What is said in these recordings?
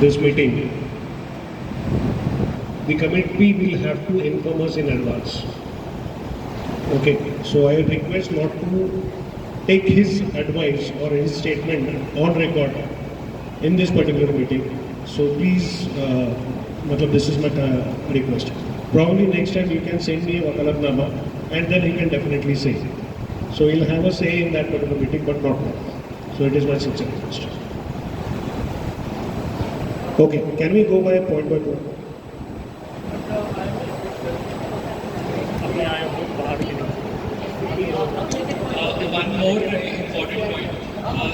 this meeting, the committee will have to inform us in advance. Okay, so I request not to take his advice or his statement on record in this particular meeting. So please, this is my request. Probably next time you can send me a wakalatnama and then he can definitely say. So he'll have a say in that particular meeting, but not now. So it is my sincere request. Okay, can we go by point by point? One more important point.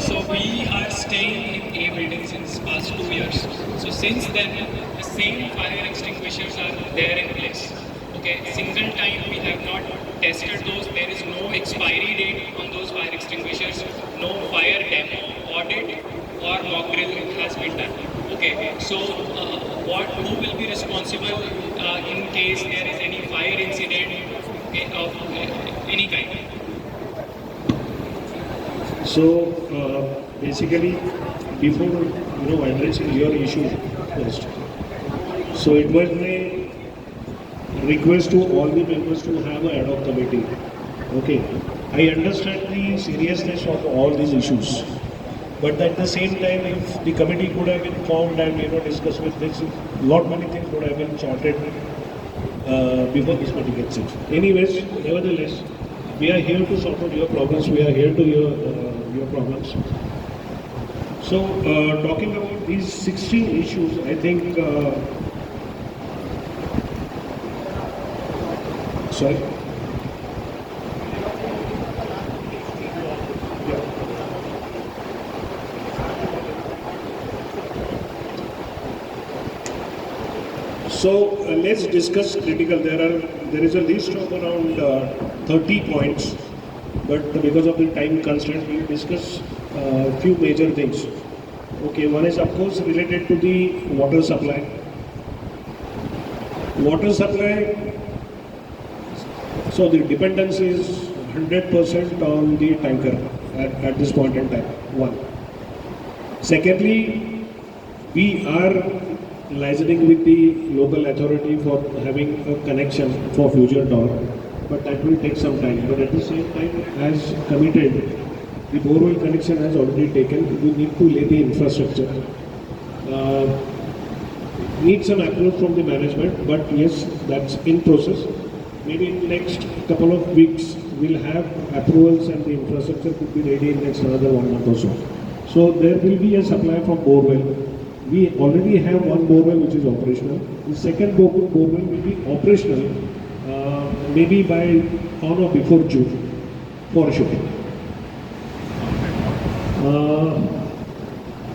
So we are staying in A building since past 2 years. So since then, the same fire extinguishers are there in place. Okay, single time we have not tested those. There is no expiry date on those fire extinguishers. No fire demo, audit, or mock drill has been done. Okay, so who will be responsible in case there is any fire incident of any kind? So basically, before addressing your issue first, so it was my request to all the members to have an ad hoc committee. Okay, I understand the seriousness of all these issues, but at the same time, if the committee could have been formed and discussed with this, lot many things would have been charted before this meeting gets it. Anyways, nevertheless, we are here to sort out your problems. We are here to your problems. So, talking about these 16 issues, I think. Sorry. So let's discuss critical. There is a list of around 30 points, but because of the time constraint, we will discuss a few major things. Okay, one is of course related to the water supply. Water supply. So the dependence is 100% on the tanker at this point in time. One. Secondly, we are liaising with the local authority for having a connection for future tower, but that will take some time. But at the same time, as committed, the borewell connection has already taken. We need to lay the infrastructure. Need some approval from the management, but yes, that's in process. Maybe in the next couple of weeks, we'll have approvals and the infrastructure could be ready in next another 1 month or so. So there will be a supply from borewell. We already have one borewell which is operational. The second borewell will be operational maybe by on or before June, for sure.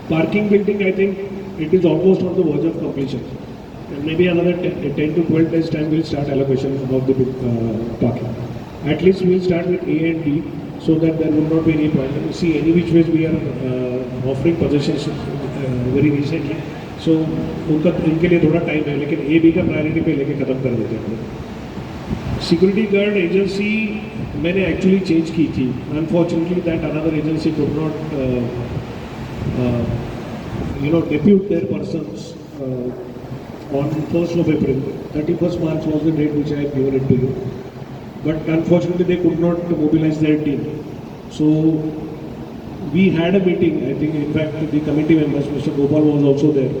Parking building, I think it is almost on the verge of completion. And maybe another 10 to 12 days time we'll start allocation of the parking. At least we'll start with A and B so that there will not be any problem. See, any which ways we are offering possessions very recently. So उनके लिए थोड़ा time है, लेकिन A B का priority पे लेके खत्म कर देते हैं. Security guard agency मैंने actually change की थी. Unfortunately, that another agency could not depute their persons on 1st of April. 31st March was the date which I had given it to you. But unfortunately, they could not mobilize their team. So we had a meeting. I think, in fact, the committee members, Mr. Gopal was also there.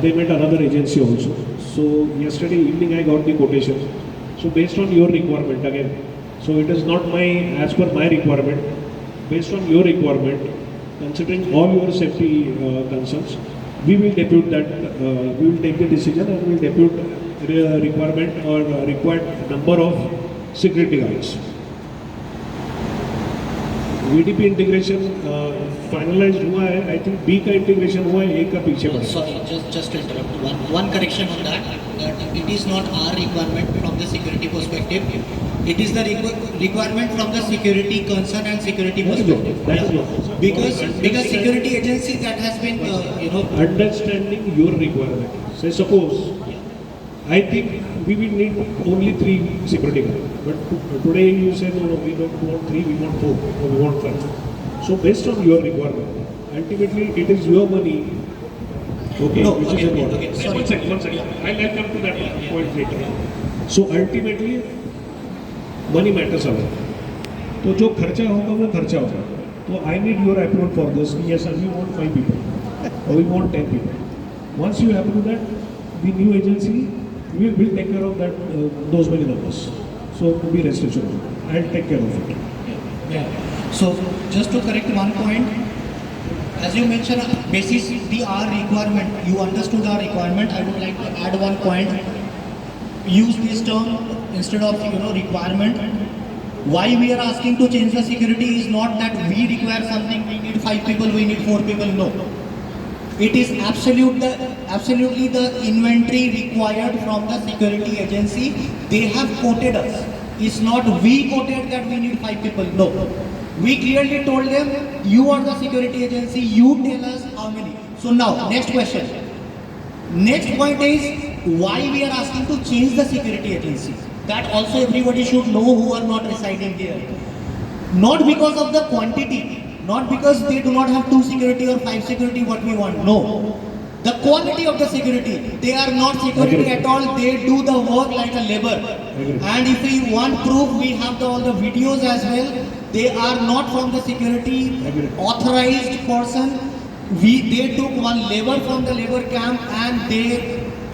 They met another agency also. So yesterday evening, I got the quotation. So based on your requirement again, so it is not as per my requirement. Based on your requirement, considering all your safety concerns, we will depute that. We will take the decision and we will depute requirement or required number of security guards. VDP integration finalized हुआ है. I think B का integration हुआ है, A का पीछे पड़ा. Sorry, just to interrupt. One correction on that. That it is not our requirement from the security perspective. It is the requirement from the security concern and security perspective. That is what. Because security agency that has been understanding your requirement. Say suppose I think we will need only 3 security guards. But today you say no, we don't want 3, we want 4, or we want 5. So based on your requirement, ultimately it is your money Okay, No, which is okay, important. okay, sorry. One second. Yeah. I'll come to that Yeah. point later. So ultimately, money matters a lot. तो जो खर्चा होगा वो खर्चा होगा. तो I need your approval for this. Yes, sir, we want 5 people or we want 10 people. Once you approve that, the new agency will take care of that those many numbers. So be rest assured. I'll take care of it. Yeah. So just to correct one point, as you mentioned, basis the our requirement, you understood our requirement. I would like to add one point. Use this term instead of requirement. Why we are asking to change the security is not that we require something. We need 5 people. We need 4 people. No. It is absolutely the inventory required from the security agency. They have quoted us. It's not we quoted that we need 5 people. No. We clearly told them, you are the security agency, you tell us how many. So now, next question. Next point is, why we are asking to change the security agency. That also everybody should know who are not residing here. Not because of the quantity, not because they do not have 2 security or 5 security what we want. No. The quality of the security. They are not security Agreed. at all. They do the work like a labor. Agreed. And if we want proof, we have all the videos as well. They are not from the security Agreed. authorized person. They took one labor from the labor camp and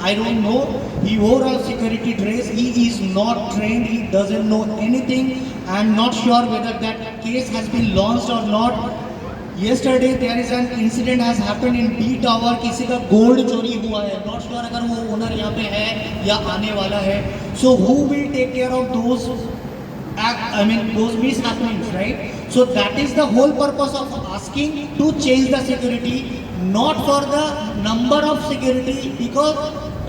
I don't know, he wore a security dress. He is not trained. He doesn't know anything. I'm not sure whether that case has been launched or not. Yesterday there is an incident has happened in B Tower. किसी का gold चोरी हुआ है. Not sure अगर वो owner यहाँ पे है या आने वाला है. So who will take care of those those mishappenings, right? So that is the whole purpose of asking to change the security, not for the number of security, because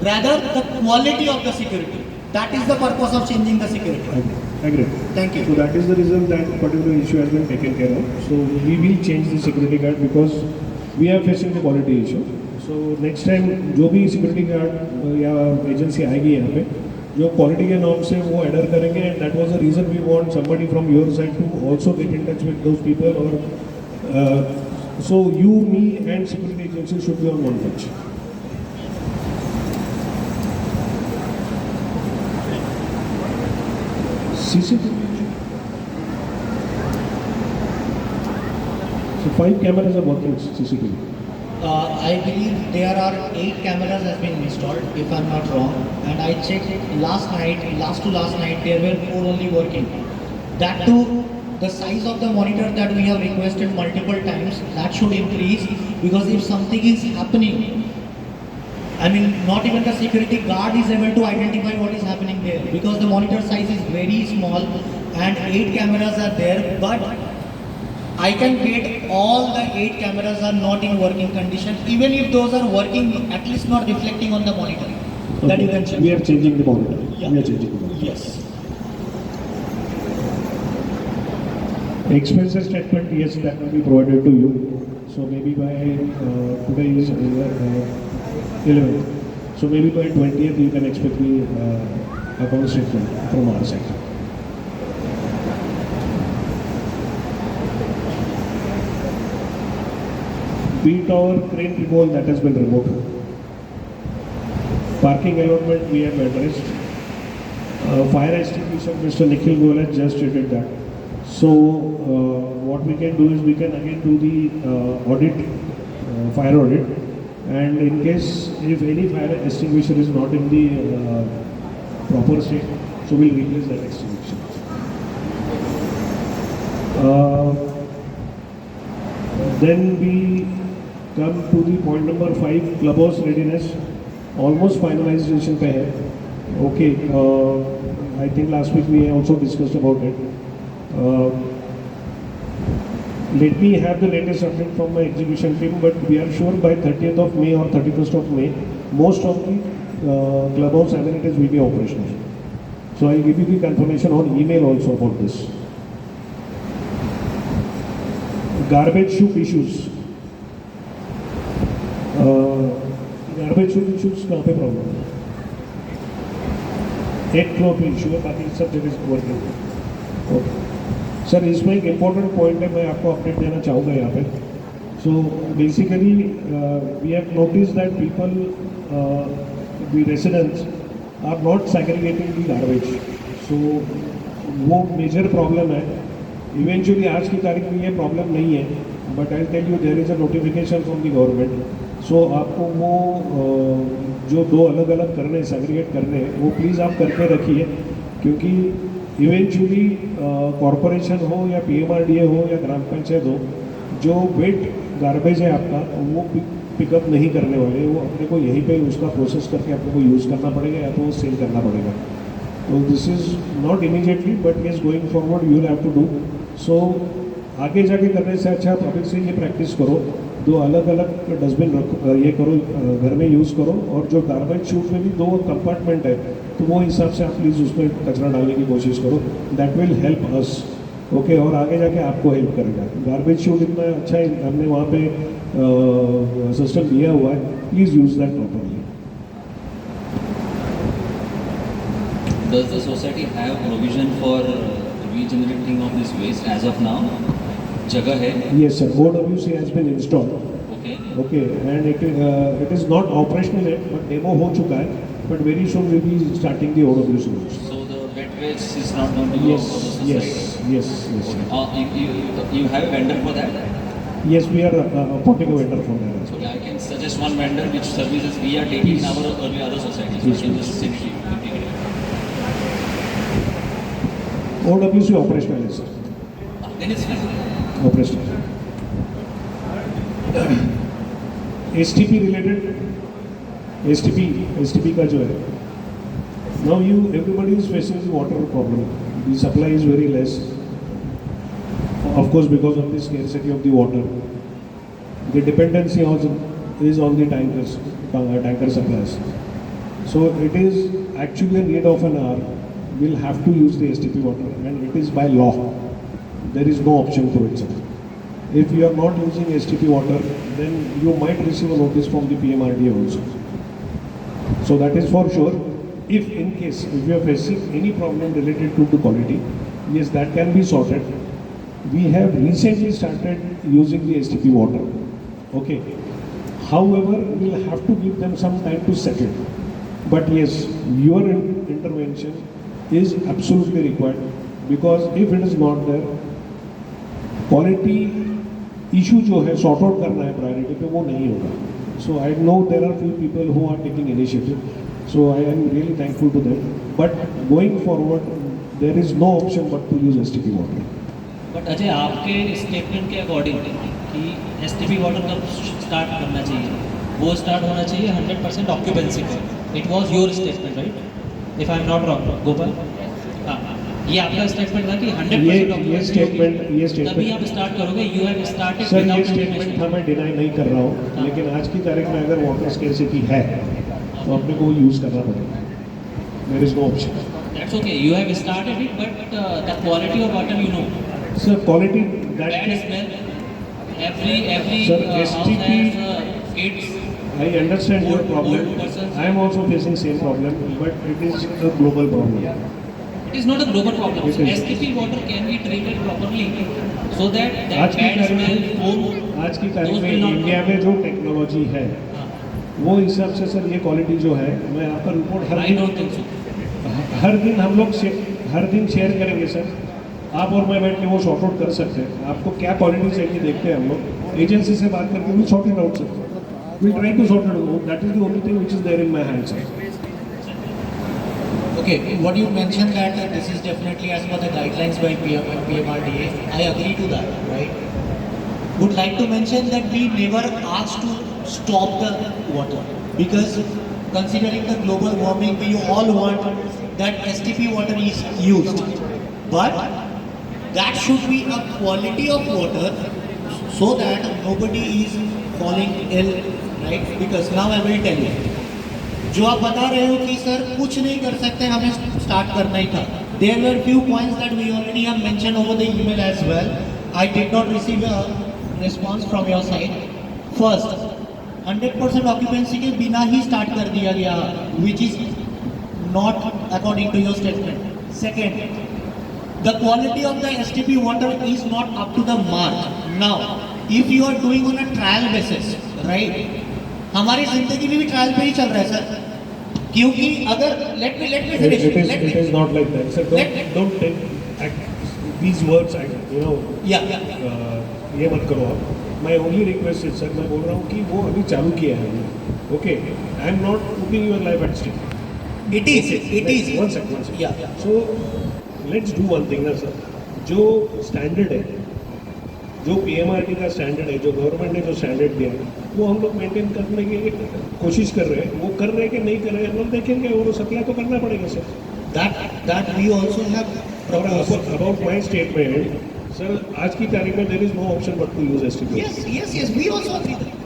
rather the quality of the security. That is the purpose of changing the security. Agree. Thank you. So that is the reason that particular issue has been taken care of. So we will change the security guard because we are facing the quality issue. So next time जो भी security guard या agency आएगी यहाँ पे जो quality के नाम से वो adhere करेंगे, and that was the reason we want somebody from your side to also get in touch with those people, or so you, me and security agency should be on one page. CCTV. So 5 cameras are working CCTV. I believe there are 8 cameras has been installed, if I'm not wrong. And I checked last night, there were 4 only working. That too, the size of the monitor that we have requested multiple times, that should increase, because if something is happening, not even the security guard is able to identify what is happening there, because the monitor size is very small and 8 cameras are there, but I can get all the 8 cameras are not in working condition. Even if those are working, at least not reflecting on the monitor. That you can check. We are changing the monitor. Yeah. We are changing the monitor. Yes. Expenses statement, yes, that will be provided to you. So maybe by today is 11th. So maybe by 20th you can expect the account statement from our side. B Tower crane removal, that has been removed. Parking allotment we have addressed. Fire extinguisher, Mr. Nikhil Goel has just stated that. So what we can do is we can again do the audit, fire audit, and in case if any fire extinguisher is not in the proper state, so we'll replace that extinguisher. Then we come to the point number 5, clubhouse readiness. Almost finalization pe hai. Okay, I think last week we also discussed about it. Let me have the latest update from my execution team, but we are sure by 30th of May or 31st of May, most of the clubhouse amenities will be operational. So I'll give you the confirmation on email also about this. Garbage chute issues. Garbage chute issues कहाँ पे problem है? एक floor पे issue है, बाकी सब जगह working. Okay sir, इसमें एक इम्पोर्टेंट पॉइंट है, मैं आपको अपडेट देना चाहूँगा यहाँ पे। So basically, we have noticed that people, the residents, are not segregating the garbage. So वो मेजर प्रॉब्लम है. इवेंचुअली आज की तारीख में ये प्रॉब्लम नहीं है, but I tell you there is a notification from the government. So आपको वो जो दो अलग अलग करने, सेग्रीगेट करने, वो प्लीज़ आप करके रखिए, क्योंकि इवेंचुअली कॉरपोरेशन हो या PMRDA हो या ग्राम पंचायत हो, जो वेट गार्बेज है आपका वो पिकअप नहीं करने वाले. वो अपने को यहीं पे उसका प्रोसेस करके अपने को यूज़ करना पड़ेगा या तो सेल करना पड़ेगा. तो this is not immediately, but is going forward you will have to do. So आगे जाके करने से अच्छा आप अभी से ये प्रैक्टिस करो. दो अलग अलग डस्टबिन रखो, ये करो, घर में यूज़ करो. और जो गार्बेज शूट में भी दो कंपार्टमेंट है, तो वो हिसाब से आप प्लीज़ उसमें कचरा डालने की कोशिश करो. That will help us. Okay, और आगे जाके आपको हेल्प करेगा. गार्बेज शूट इतना अच्छा है, हमने वहाँ पे सिस्टम दिया हुआ है. Please use that properly. Does the society have provision for regenerating of this waste as of now? जगह है? Yes sir, OWC has been installed. Okay. Okay, and it is not operational yet, but demo हो चुका है. But very soon we will be starting the OWC works. So the wet waste is not going to go Yes, for the society? yes. You have a vendor for that? Yes, we are appointing a vendor for that as well. So I can suggest one vendor which services we are taking in our early other societies. Please, We can please. just send you. OWC operational है sir. Then it's fine. Operational. STP related, STP का जो है, now everybody is facing the water problem. The supply is very less, of course, because of the scarcity of the water. The dependency also is on the tanker supplies. So it is actually a need of an hour. We'll have to use the STP water, and it is by law. There is no option for it, sir. If you are not using STP water, then you might receive a notice from the PMRDA also. So that is for sure. If in case, if you are facing any problem related to the quality, yes, that can be sorted. We have recently started using the STP water. Okay. However, we'll have to give them some time to settle. But yes, your intervention is absolutely required, because if it is not there, quality issue जो है sort out करना है priority पे, वो नहीं होगा. So I know there are few people who are taking initiative, so I am really thankful to them. But going forward there is no option but to use STP water. But Ajay, आपके statement के according कि STP water कब start करना चाहिए, वो start होना चाहिए 100% occupancy पे. It was your statement, right? If I am not wrong, Gopal. हाँ, ये आपका स्टेटमेंट था कि 100% ऑक्यूपेंसी तभी आप स्टार्ट करोगे. यू हैव स्टार्टेड सर, ये विदाउट स्टेटमेंट था, मैं डिनाई नहीं कर रहा हूँ, लेकिन आज की तारीख में अगर वाटर स्केर्सिटी है तो अपने को यूज़ करना पड़ेगा. There is no option. That's okay, you have started it, but the quality of water, you know, sir quality bad that smell, every Sir, house STP has kids. I understand your Old problem. persons. I am also facing same problem, but it is a global problem. It is not a global problem. It is. STP water can be treated properly so that आज that की bad smell, तारीख foam, में, आज की तारीख those में will not India come. में जो टेक्नोलॉजी है, हाँ, वो हिसाब से सर ये क्वालिटी जो है, मैं आपका report I don't think so. हर दिन हम लोग हर दिन शेयर करेंगे सर. आप और मैं बैठ के वो सॉर्ट आउट कर सकते हैं. आपको क्या क्वालिटी चाहिए देखते हैं हम लोग. एजेंसी से बात करके we sort it out sir. We try to sort it out. That is the only thing which is there in my hand sir. Okay, what you mentioned that this is definitely as per the guidelines by PMRDA. I agree to that, right? Would like to mention that we never asked to stop the water, because considering the global warming, we all want that STP water is used, but that should be a quality of water so that nobody is falling ill, right? Because now I will tell you. जो आप बता रहे हो कि sir कुछ नहीं कर सकते, हमें स्टार्ट करना ही था. There were few points that we already have mention over the email as well. I did not receive a response from your side. First, 100% occupancy के बिना ही स्टार्ट कर दिया गया, which is not according to your statement. Second, the quality of the STP water is not up to the mark. Now, if you are doing on a trial basis, right? हमारी जिंदगी में भी trial पे ही चल रहा है sir, क्योंकि अगर let me finish. It is not like that. Sir, don't take these words, you know. Yeah. ये मत करो आप. My only request is, sir, मैं बोल रहा हूँ कि वो अभी चालू किया है. Okay, I am not putting your life at stake. It is. One second. Yeah. So let's do one thing ना sir. जो स्टैंडर्ड है, जो PMRT का स्टैंडर्ड है, जो गवर्नमेंट ने जो स्टैंडर्ड दिया है, वो हम लोग मेंटेन करने की कोशिश कर रहे हैं. वो कर रहे हैं कि नहीं कर रहे हैं, हम लोग देखेंगे. वो सप्लाई तो करना पड़ेगा sir. That we also have और proposed. about my statement, sir आज की तारीख में there is no option but to use STP. Yes. We also agree that.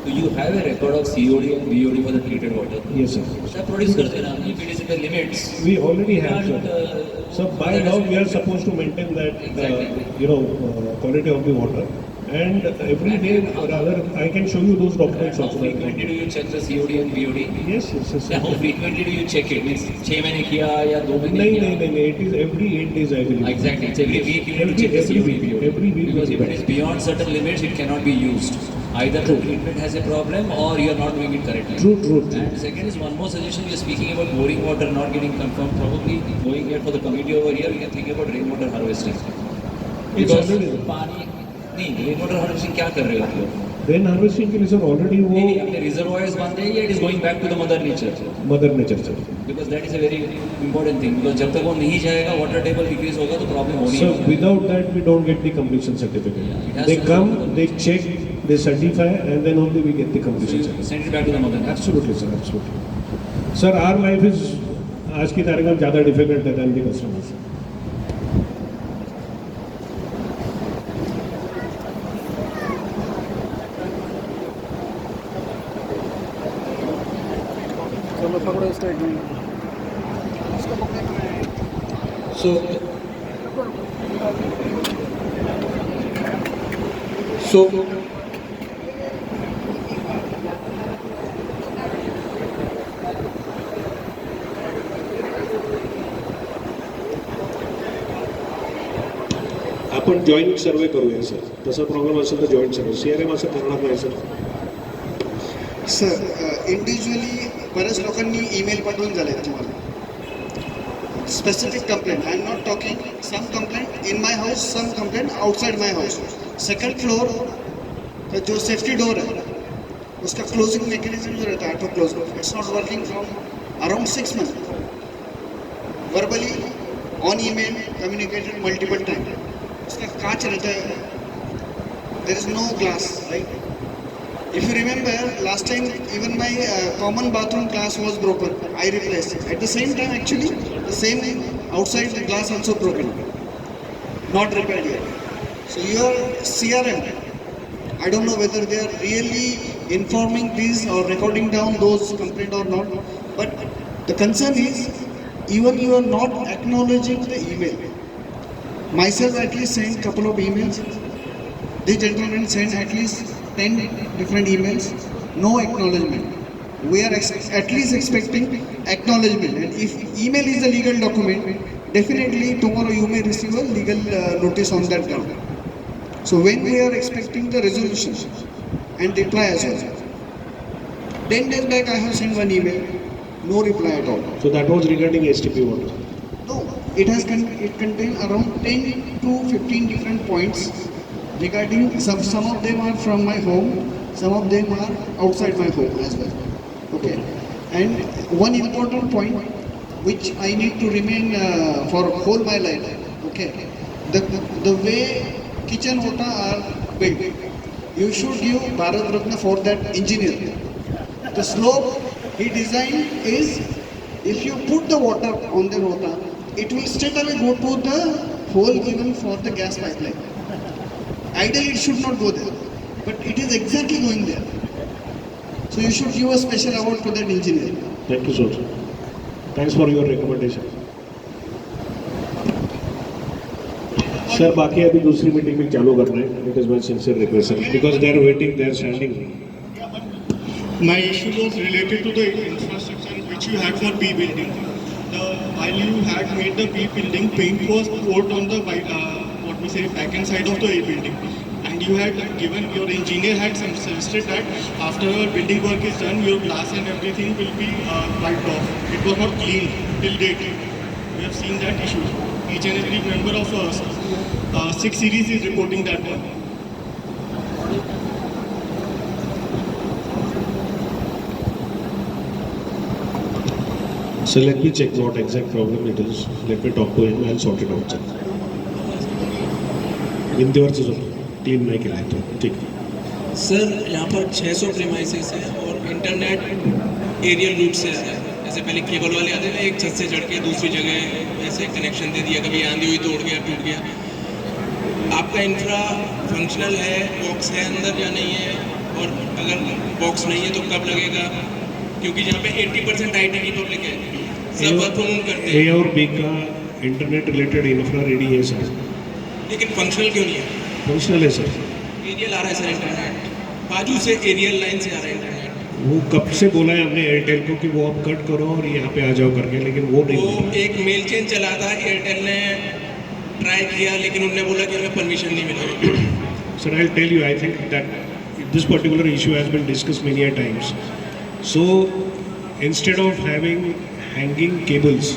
Do you have a record of COD and BOD for the treated water? Yes sir. Sir produce करते ना, if it is in the limits. We already have And, sir. So by law we are supposed to maintain that Exactly. quality of the water. And every day, or rather, I can show you those documents How also. frequently do you check the COD and BOD? Yes. Yeah, how frequently do you check it? Means 6 महीने किया या 2 महीने नहीं, किया? it is every 8 days I believe. Exactly, it's every week you need to check the Every COD week, BOD. every week Because we if do it is that. beyond certain limits, it cannot be used. Either the treatment has a problem or you are not doing it correctly. True. And second is one more suggestion, we are speaking about boring water not getting confirmed. Probably going here for the committee over here, we can think about rainwater harvesting. It's already there. पानी नहीं, rainwater harvesting क्या कर रहे हो आप लोग? Then harvesting के लिए sir already नहीं, वो अपने reservoirs बांधे हैं या it is going back to the mother nature? mother nature sir. Because that is a very important thing. Because जब तक वो नहीं जाएगा, water table decrease होगा तो problem होनी So है. without that we don't get the completion certificate. Yeah, it has They to come, be- they check, they certify, and then only we get the So completion you certificate. send it back to the mother nature. Absolutely sir, absolutely. Sir, our life is आज की तारीख में ज़्यादा difficult है than the customers. So आपण joint survey करूया sir. तसा problem असेल तर जॉईंट सर्वे. CRM असं करणार नाही सर. सर इंडिव्हिज्युअली बऱ्याच लोकांनी ईमेल पाठवून झाले तुम्हाला specific complaint. I am not talking some complaint in my house, some complaint outside my house. Second floor का जो सेफ्टी डोर है उसका क्लोजिंग मैकेनिज्म जो रहता है auto close, it's not working from around 6 months. Verbally on email communicated multiple time. उसका कांच रहता है, there is no glass, right? If you remember, last time even my common bathroom glass was broken. I replaced it. At the same time, actually, the same outside the glass also broken. Not repaired yet. So your CRM, I don't know whether they are really informing these or recording down those complaints or not. But the concern is, even you are not acknowledging the email. Myself at least sent couple of emails. The gentleman sent at least 10 different emails, no acknowledgement. We are at least expecting acknowledgement. And if email is a legal document, definitely tomorrow you may receive a legal notice on that ground. So when we are expecting the resolution and reply as well. 10 days back I have sent one email, no reply at all. So that was regarding STP water. No, it contained around 10 to 15 different points regarding some of them are from my home, some of them are outside my home as well. Okay, and one important point which I need to remain for whole my life. Okay, the way kitchen water are built, you should give Bharat Ratna for that engineer. The slope he designed is, if you put the water on the water, it will straight away go to the hole given for the gas pipeline. Ideally, it should not go there, but it is exactly going there. So you should give a special award to that engineer. Thank you so much. Thanks for your recommendation. Sir बाकी अभी दूसरी meeting में चालू कर रहे हैं. It is my sincere request sir, because they are waiting, they are standing. My issue was related to the infrastructure which you had for B building. While you had made the B building, paint was poured on the back end side of the A building, and and you had given, your engineer had suggested that after our building work is done, your glass and everything will be wiped off. It was not cleaned till date. We have seen that issue. Each and every member of us, 6 series is reporting that one. So let me check what exact problem it is. Let me talk to him. I'll sort it out. Indore से clean नहीं किया तो ठीक है। Sir यहाँ पर 600 premises है और इंटरनेट एरियल रूट से आ रहा है। जैसे पहले केबल वाले आते थे, एक छत से चढ़ के दूसरी जगह ऐसे कनेक्शन दे दिया, कभी आंधी हुई तोड़ गया, टूट गया। आपका इंफ्रा फंक्शनल है, बॉक्स है अंदर या नहीं है, और अगर बॉक्स नहीं है तो कब लगेगा? क्योंकि जहाँ पे 80% IT की पब्लिक है, सब वर्क फ्रॉम होम करते ए हैं, और बी का इंटरनेट रिलेटेड इंफ्रा रेडी है सर, लेकिन फंक्शनल क्यों नहीं है? फंक्शनल है सर। एरियल आ रहा है सर इंटरनेट, बाजू से एरियल लाइन से आ रहा है इंटरनेट। वो कब से बोला है हमने एयरटेल को कि वो आप कट करो और यहाँ पे आ जाओ करके, लेकिन वो नहीं वो बोल रहा। एक मेल चेन चला था, एयरटेल ने ट्राई किया, लेकिन उन्होंने बोला कि हमें परमिशन नहीं मिला। Sir, I'll tell you, I think that this particular issue has been discussed many a times. So, instead of having hanging cables